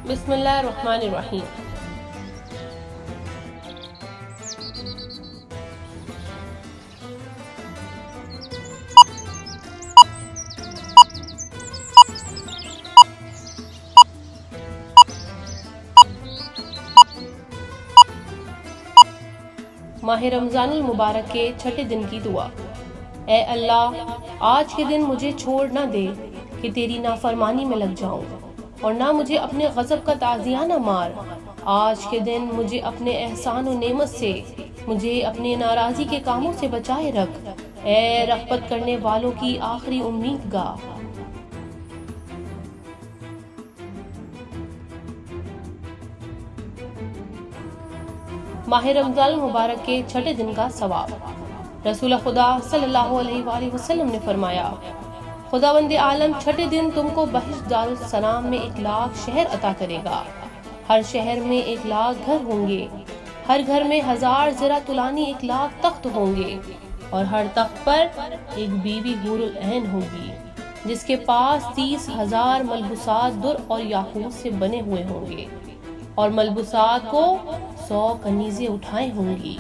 بسم اللہ الرحمن الرحیم۔ ماہ رمضان المبارک کے چھٹے دن کی دعا۔ اے اللہ، آج کے دن مجھے چھوڑ نہ دے کہ تیری نافرمانی میں لگ جاؤں، اور نہ مجھے اپنے غضب کا تعزیہ نہ مار۔ آج کے دن مجھے اپنے احسان و نعمت سے، مجھے اپنے ناراضی کے کاموں سے بچائے رکھ، اے رغبت کرنے والوں کی آخری امید گاہ۔ ماہ رمضان المبارک کے چھٹے دن کا ثواب۔ رسول خدا صلی اللہ علیہ وآلہ وسلم نے فرمایا، خداوند عالم چھٹے دن تم کو بہشت دارالسلام میں 1,00,000 شہر عطا کرے گا۔ ہر شہر میں 1,00,000 گھر ہوں گے، ہر گھر میں 1000 زرہ طولانی 1,00,000 تخت ہوں گے، اور ہر تخت پر ایک بیوی حور العین ہوگی جس کے پاس 30,000 ملبوسات در اور یاقوت سے بنے ہوئے ہوں گے، اور ملبوسات کو 100 کنیزیں اٹھائے ہوں گی۔